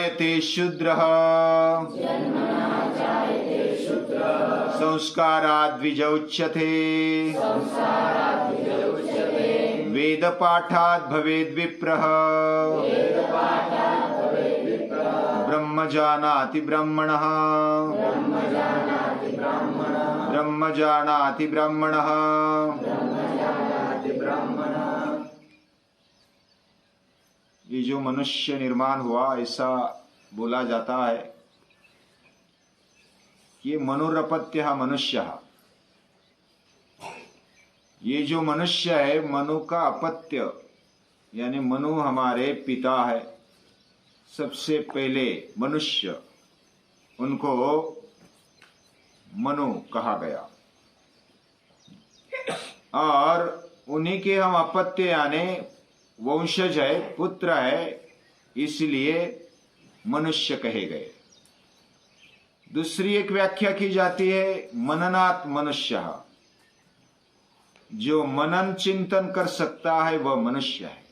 जायते शूद्रः संस्काराद् द्विजोच्यते वेदपाठात् भवेद् विप्रः ब्रह्म जानाति ब्राह्मणः ब्रह्म जानाति ब्राह्मणः। ये जो मनुष्य निर्माण हुआ ऐसा बोला जाता है, ये मनुरपत्य मनुष्य, ये जो मनुष्य है मनु का अपत्य, यानी मनु हमारे पिता है। सबसे पहले मनुष्य, उनको मनु कहा गया और उन्हीं के हम अपत्य यानी वंशज है, पुत्र है, इसलिए मनुष्य कहे गए। दूसरी एक व्याख्या की जाती है मननात् मनुष्य, जो मनन चिंतन कर सकता है वह मनुष्य है।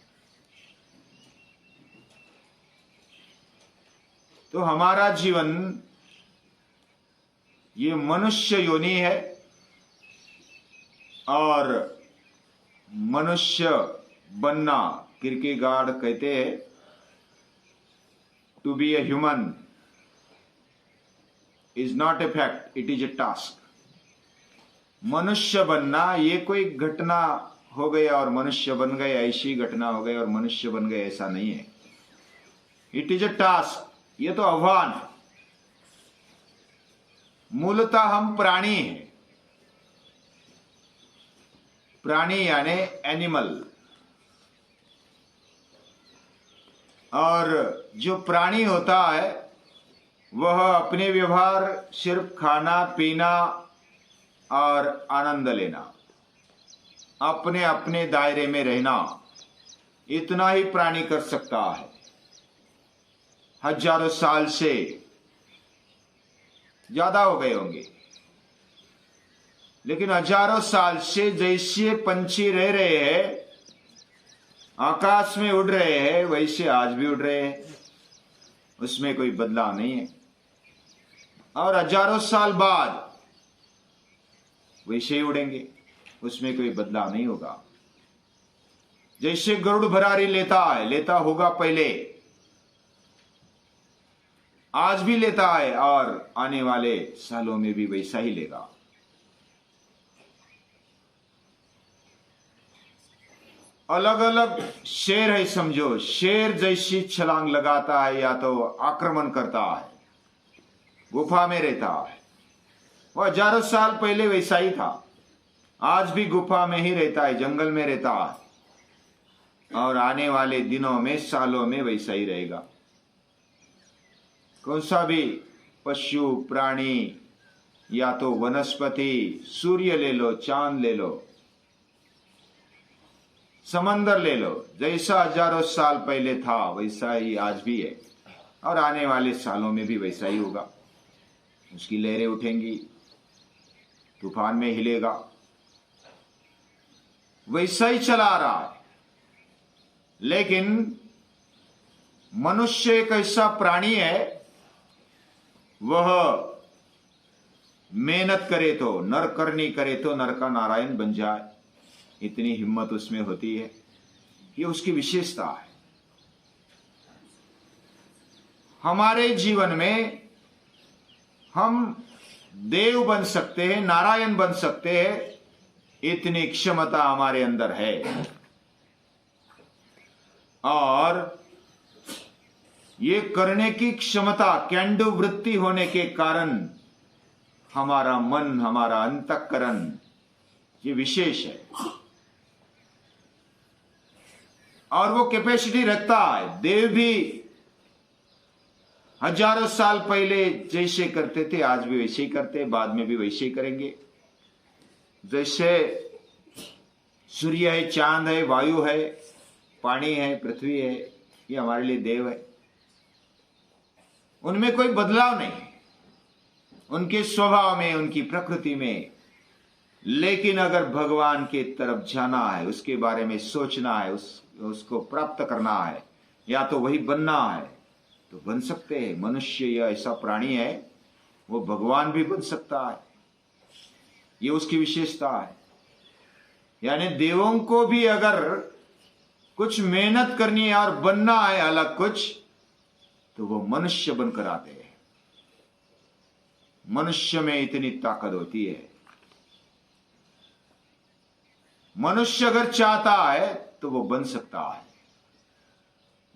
तो हमारा जीवन ये मनुष्य योनि है और मनुष्य बनना, किरकेगार्ड कहते हैं, to be a human is not a fact, it is a task. मनुष्य बनना ये कोई घटना हो गई और मनुष्य बन गए, ऐसी घटना हो गई और मनुष्य बन गए, ऐसा नहीं है। इट इज ए टास्क, ये तो आह्वान है। मूलतः हम प्राणी हैं, प्राणी यानी एनिमल, और जो प्राणी होता है वह अपने व्यवहार सिर्फ खाना पीना और आनंद लेना, अपने अपने दायरे में रहना, इतना ही प्राणी कर सकता है। हजारों साल से ज्यादा हो गए होंगे, लेकिन हजारों साल से जैसे पंछी रह रहे हैं, आकाश में उड़ रहे हैं, वैसे आज भी उड़ रहे हैं, उसमें कोई बदलाव नहीं है। और हजारों साल बाद वैसे ही उड़ेंगे, उसमें कोई बदलाव नहीं होगा। जैसे गरुड़ भरारी लेता है, लेता होगा पहले, आज भी लेता है और आने वाले सालों में भी वैसा ही लेगा। अलग अलग शेर है, समझो, शेर जैसी छलांग लगाता है या तो आक्रमण करता है, गुफा में रहता है, वह हजारों साल पहले वैसा ही था, आज भी गुफा में ही रहता है, जंगल में रहता है और आने वाले दिनों में सालों में वैसा ही रहेगा। कौन सा भी पशु प्राणी या तो वनस्पति, सूर्य ले लो, चांद ले लो, समंदर ले लो, जैसा हजारों साल पहले था वैसा ही आज भी है और आने वाले सालों में भी वैसा ही होगा। उसकी लहरें उठेंगी, तूफान में हिलेगा, वैसा ही चला रहा है। लेकिन मनुष्य एक ऐसा प्राणी है, वह मेहनत करे तो, नर करनी करे तो नर का नारायण बन जाए, इतनी हिम्मत उसमें होती है। ये उसकी विशेषता है। हमारे जीवन में हम देव बन सकते हैं, नारायण बन सकते हैं, इतनी क्षमता हमारे अंदर है। और ये करने की क्षमता, कैन डू वृत्ति होने के कारण हमारा मन, हमारा अंतःकरण ये विशेष है और वो कैपेसिटी रखता है। देव भी हजारों साल पहले जैसे करते थे आज भी वैसे ही करते, बाद में भी वैसे ही करेंगे। जैसे सूर्य है, चांद है, वायु है, पानी है, पृथ्वी है, ये हमारे लिए देव है, उनमें कोई बदलाव नहीं है, उनके स्वभाव में, उनकी प्रकृति में। लेकिन अगर भगवान के तरफ जाना है, उसके बारे में सोचना है, उसको प्राप्त करना है, या तो वही बनना है, तो बन सकते हैं। मनुष्य यह ऐसा प्राणी है, वो भगवान भी बन सकता है, ये उसकी विशेषता है। यानी देवों को भी अगर कुछ मेहनत करनी है और बनना है अलग कुछ, तो वो मनुष्य बनकर आते हैं। मनुष्य में इतनी ताकत होती है। मनुष्य अगर चाहता है तो वो बन सकता है,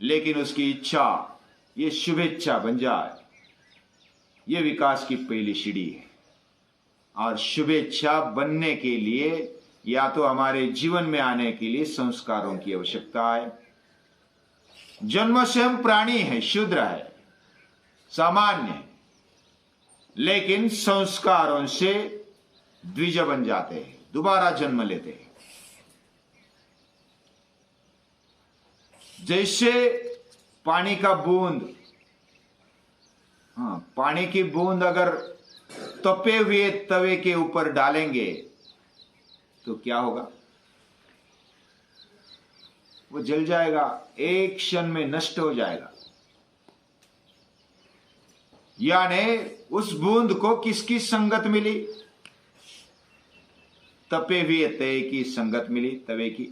लेकिन उसकी इच्छा, ये शुभेच्छा बन जाए, ये विकास की पहली सीढ़ी है। और शुभेच्छा बनने के लिए या तो हमारे जीवन में आने के लिए संस्कारों की आवश्यकता है। जन्म से हम प्राणी है, शूद्र है, सामान्य है, लेकिन संस्कारों से द्विज बन जाते हैं, दोबारा जन्म लेते हैं। जैसे पानी का बूंद, पानी की बूंद अगर तपे हुए तवे के ऊपर डालेंगे तो क्या होगा? वो जल जाएगा, एक क्षण में नष्ट हो जाएगा। यानी उस बूंद को किसकी संगत मिली? तपे हुए तवे की संगत मिली, तवे की,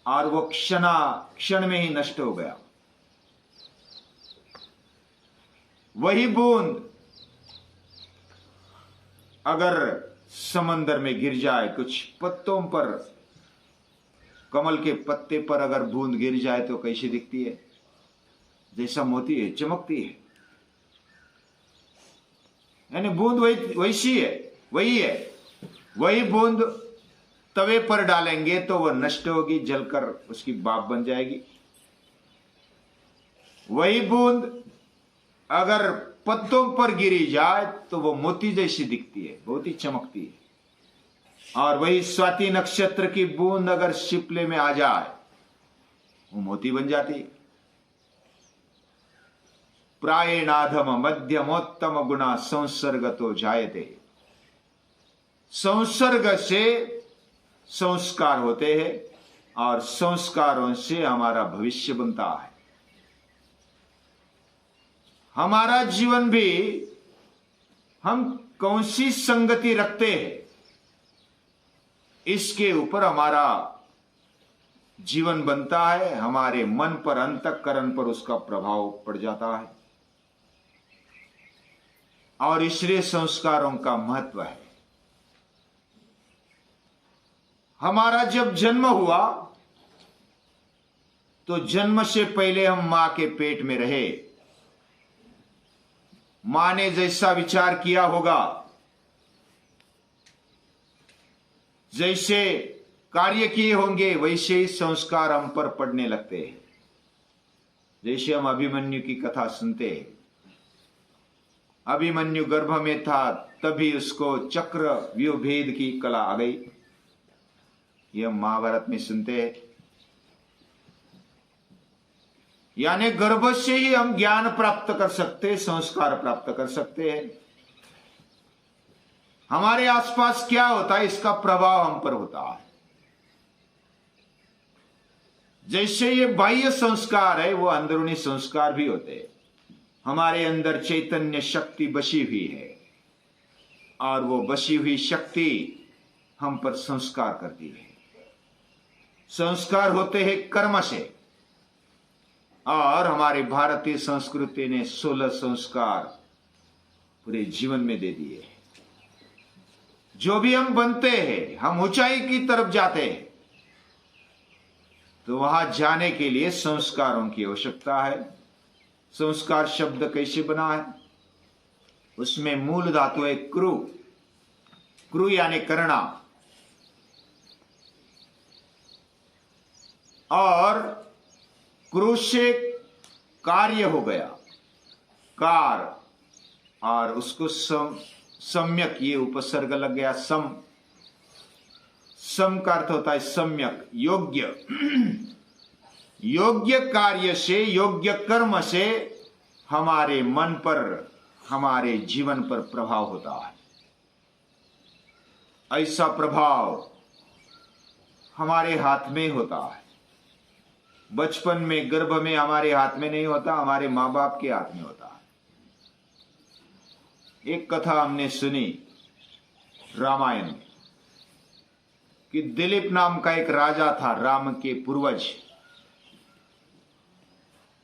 और वो क्षण में ही नष्ट हो गया। वही बूंद अगर समंदर में गिर जाए, कुछ पत्तों पर, कमल के पत्ते पर अगर बूंद गिर जाए तो कैसी दिखती है? जैसा मोती है, चमकती है। यानी बूंद वैसी है, वही है। वही बूंद तवे पर डालेंगे तो वह नष्ट होगी, जलकर उसकी भाप बन जाएगी। वही बूंद अगर पत्तों पर गिरी जाए तो वो मोती जैसी दिखती है, बहुत ही चमकती है। और वही स्वाति नक्षत्र की बूंद अगर शिपले में आ जाए, वो मोती बन जाती है। प्रायेणाधम मध्यमोत्तम गुणा संसर्गतो जायते। संसर्ग से संस्कार होते हैं और संस्कारों से हमारा भविष्य बनता है। हमारा जीवन भी हम कौन सी संगति रखते हैं, इसके ऊपर हमारा जीवन बनता है। हमारे मन पर, अंतःकरण पर उसका प्रभाव पड़ जाता है। और इसलिए संस्कारों का महत्व है। हमारा जब जन्म हुआ तो जन्म से पहले हम मां के पेट में रहे। मां ने जैसा विचार किया होगा, जैसे कार्य किए होंगे, वैसे ही संस्कार हम पर पड़ने लगते हैं। जैसे हम अभिमन्यु की कथा सुनते हैं। अभिमन्यु गर्भ में था, तभी उसको चक्र व्यूह भेद की कला आ गई। यह महाभारत में सुनते हैं। यानी गर्भ से ही हम ज्ञान प्राप्त कर सकते हैं, संस्कार प्राप्त कर सकते हैं। हमारे आसपास क्या होता है, इसका प्रभाव हम पर होता है। जैसे ये बाह्य संस्कार है, वो अंदरूनी संस्कार भी होते हैं। हमारे अंदर चैतन्य शक्ति बसी हुई है और वो बसी हुई शक्ति हम पर संस्कार करती है। संस्कार होते हैं कर्म से, और हमारे भारतीय संस्कृति ने 16 संस्कार पूरे जीवन में दे दिए। जो भी हम बनते हैं, हम ऊंचाई की तरफ जाते हैं, तो वहां जाने के लिए संस्कारों की आवश्यकता है। संस्कार शब्द कैसे बना है? उसमें मूल धातु है क्रू। क्रू यानी करना, और क्रू से कार्य हो गया, कार, और उसको सम्यक, ये उपसर्ग लग गया, सम का अर्थ होता है सम्यक, योग्य। योग्य कार्य से, योग्य कर्म से हमारे मन पर, हमारे जीवन पर प्रभाव होता है। ऐसा प्रभाव हमारे हाथ में होता है। बचपन में गर्भ में हमारे हाथ में नहीं होता, हमारे माँ बाप के हाथ में होता है। एक कथा हमने सुनी रामायण में कि दिलीप नाम का एक राजा था, राम के पूर्वज,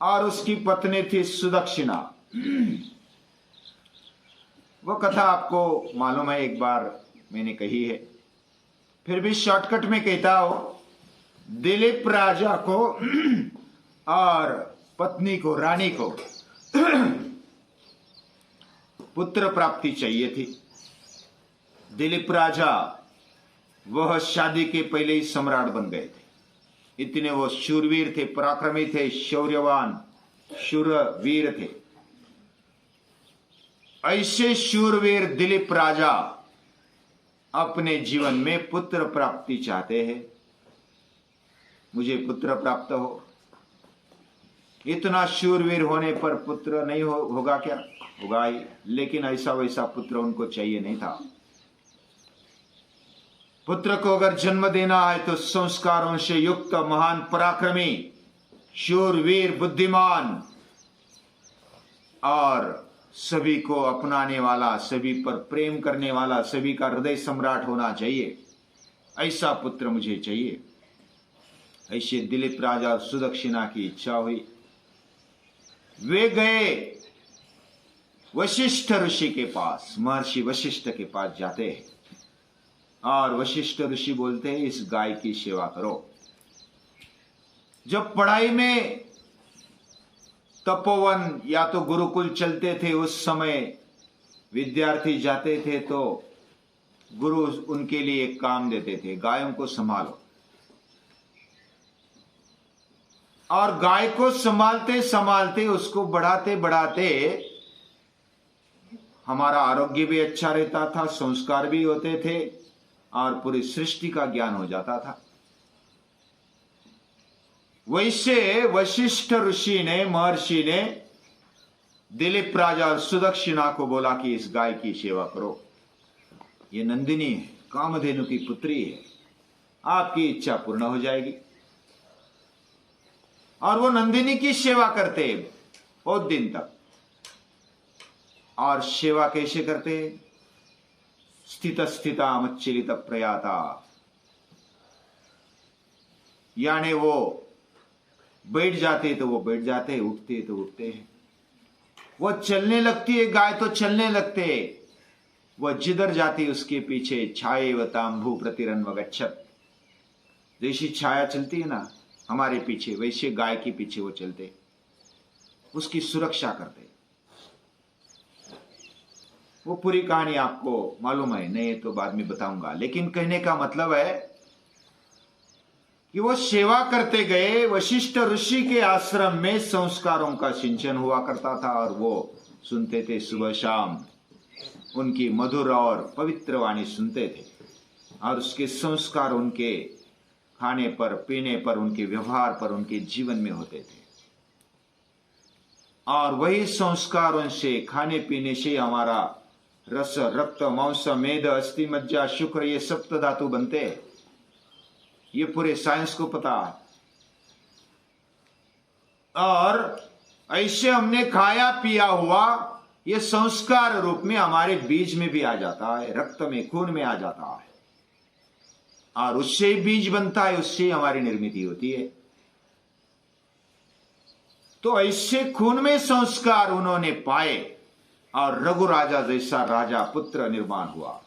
और उसकी पत्नी थी सुदक्षिणा। वो कथा आपको मालूम है, एक बार मैंने कही है, फिर भी शॉर्टकट में कहता हूं। दिलीप राजा को और पत्नी को, रानी को पुत्र प्राप्ति चाहिए थी। दिलीप राजा वह शादी के पहले ही सम्राट बन गए थे। इतने वो शूरवीर थे, पराक्रमी थे, शौर्यवान शूरवीर थे। ऐसे शूरवीर दिलीप राजा अपने जीवन में पुत्र प्राप्ति चाहते हैं। मुझे पुत्र प्राप्त हो। इतना शूरवीर होने पर पुत्र नहीं होगा क्या? होगा ही, लेकिन ऐसा वैसा पुत्र उनको चाहिए नहीं था। पुत्र को अगर जन्म देना है तो संस्कारों से युक्त महान पराक्रमी, शूरवीर, बुद्धिमान और सभी को अपनाने वाला, सभी पर प्रेम करने वाला, सभी का हृदय सम्राट होना चाहिए। ऐसा पुत्र मुझे चाहिए। ऐसे दिलीप राजा और सुदक्षिणा की इच्छा हुई। वे गए वशिष्ठ ऋषि के पास, महर्षि वशिष्ठ के पास जाते हैं और वशिष्ठ ऋषि बोलते हैं, इस गाय की सेवा करो। जब पढ़ाई में तपोवन या तो गुरुकुल चलते थे, उस समय विद्यार्थी जाते थे तो गुरु उनके लिए एक काम देते थे, गायों को संभालो। और गाय को संभालते संभालते, उसको बढ़ाते बढ़ाते हमारा आरोग्य भी अच्छा रहता था, संस्कार भी होते थे और पूरी सृष्टि का ज्ञान हो जाता था। वैसे वशिष्ठ ऋषि ने, महर्षि ने दिलीप राजा और सुदक्षिणा को बोला कि इस गाय की सेवा करो। ये नंदिनी है, कामधेनु की पुत्री है, आपकी इच्छा पूर्ण हो जाएगी। और वो नंदिनी की सेवा करते बहुत दिन तक। और सेवा कैसे करते? स्थित स्थिता मच्चलित प्रयाता, यानी वो बैठ जाते तो वो बैठ जाते, उठते तो उठते हैं। वो चलने लगती है, गाय तो चलने लगते, वो जिधर जाती उसके पीछे छाये व तांबू प्रतिरन वगच्छत। जैसी छाया चलती है ना हमारे पीछे, वैसे गाय के पीछे वो चलते, उसकी सुरक्षा करते। वो पूरी कहानी आपको मालूम है, नहीं तो बाद में बताऊंगा। लेकिन कहने का मतलब है कि वो सेवा करते गए। वशिष्ठ ऋषि के आश्रम में संस्कारों का सिंचन हुआ करता था और वो सुनते थे सुबह शाम, उनकी मधुर और पवित्र वाणी सुनते थे और उसके संस्कार उनके खाने पर, पीने पर, उनके व्यवहार पर, उनके जीवन में होते थे। और वही संस्कारों से, खाने पीने से हमारा रस, रक्त, मांस, मेद, अस्थि, मज्जा, शुक्र, ये सप्त धातु बनते हैं। ये पूरे साइंस को पता है। और ऐसे हमने खाया पिया हुआ ये संस्कार रूप में हमारे बीज में भी आ जाता है, रक्त में, खून में आ जाता है और उससे ही बीज बनता है, उससे हमारी निर्मित होती है। तो ऐसे खून में संस्कार उन्होंने पाए और रघु राजा जैसा राजा पुत्र निर्माण हुआ।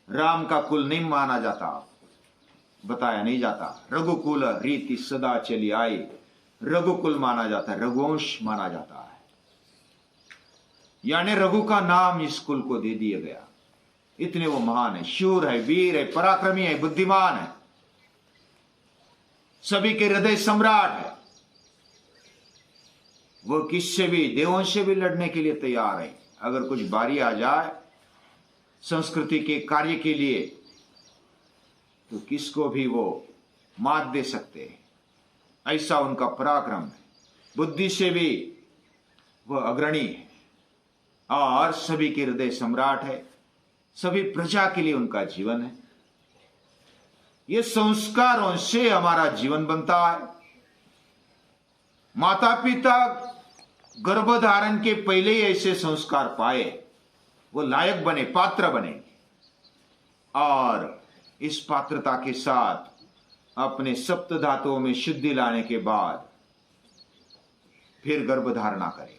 राम का कुल नहीं माना जाता, बताया नहीं जाता। रघुकुल रीति सदा चली आई, रघुकुल माना जाता है, रघुवंश माना जाता है। यानी रघु का नाम इस कुल को दे दिया गया। इतने वो महान है, शूर है, वीर है, पराक्रमी है, बुद्धिमान है, सभी के हृदय सम्राट है। वो किससे भी, देवों से भी लड़ने के लिए तैयार है। अगर कुछ बारी आ जाए संस्कृति के कार्य के लिए तो किसको भी वो मात दे सकते हैं, ऐसा उनका पराक्रम है। बुद्धि से भी वह अग्रणी है और सभी के हृदय सम्राट है। सभी प्रजा के लिए उनका जीवन है। ये संस्कारों से हमारा जीवन बनता है। माता पिता गर्भधारण के पहले ही ऐसे संस्कार पाए, वो लायक बने, पात्र बने, और इस पात्रता के साथ अपने सप्त धातुओं में शुद्धि लाने के बाद फिर गर्भधारणा करें।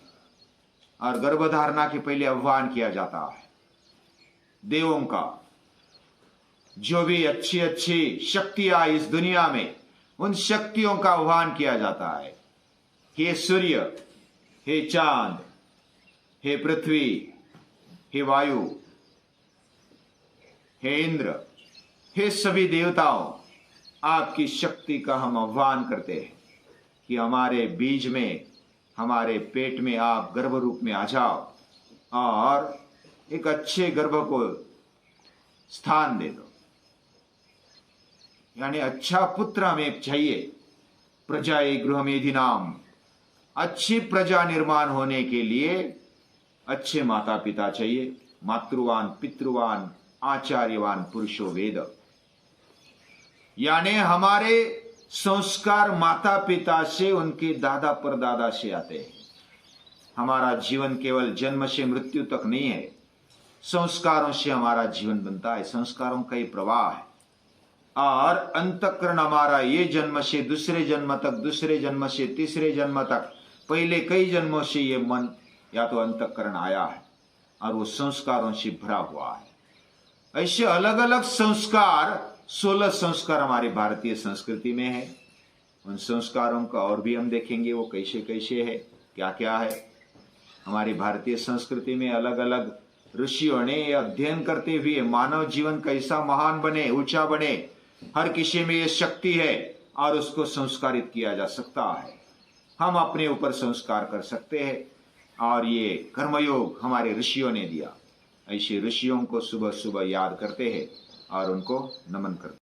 और गर्भधारणा के पहले आह्वान किया जाता है देवों का, जो भी अच्छी अच्छी शक्तियां इस दुनिया में, उन शक्तियों का आह्वान किया जाता है। हे सूर्य, हे चांद, हे पृथ्वी, हे वायु, हे इंद्र, हे सभी देवताओं, आपकी शक्ति का हम आह्वान करते हैं कि हमारे बीज में, हमारे पेट में आप गर्भ रूप में आ जाओ और एक अच्छे गर्भ को स्थान दे दो। यानी अच्छा पुत्र हमें चाहिए। प्रजाए गृहमेधिनाम, अच्छी प्रजा निर्माण होने के लिए अच्छे माता पिता चाहिए। मातृवान पितृवान आचार्यवान पुरुषो वेद, यानी हमारे संस्कार माता पिता से, उनके दादा परदादा से आते हैं। हमारा जीवन केवल जन्म से मृत्यु तक नहीं है, संस्कारों से हमारा जीवन बनता है। संस्कारों का ही प्रवाह है। और अंतःकरण हमारा ये जन्म से दूसरे जन्म तक, दूसरे जन्म से तीसरे जन्म तक, पहले कई जन्मों से ये मन या तो अंतःकरण आया है और वो संस्कारों से भरा हुआ है। ऐसे अलग अलग संस्कार, 16 संस्कार हमारी भारतीय संस्कृति में है। उन संस्कारों का और भी हम देखेंगे वो कैसे कैसे है, क्या क्या है। हमारी भारतीय संस्कृति में अलग अलग ऋषियों ने अध्ययन करते हुए मानव जीवन कैसा महान बने, ऊंचा बने, हर किसी में ये शक्ति है और उसको संस्कारित किया जा सकता है। हम अपने ऊपर संस्कार कर सकते हैं और ये कर्मयोग हमारे ऋषियों ने दिया। ऐसे ऋषियों को सुबह सुबह याद करते हैं और उनको नमन करते हैं।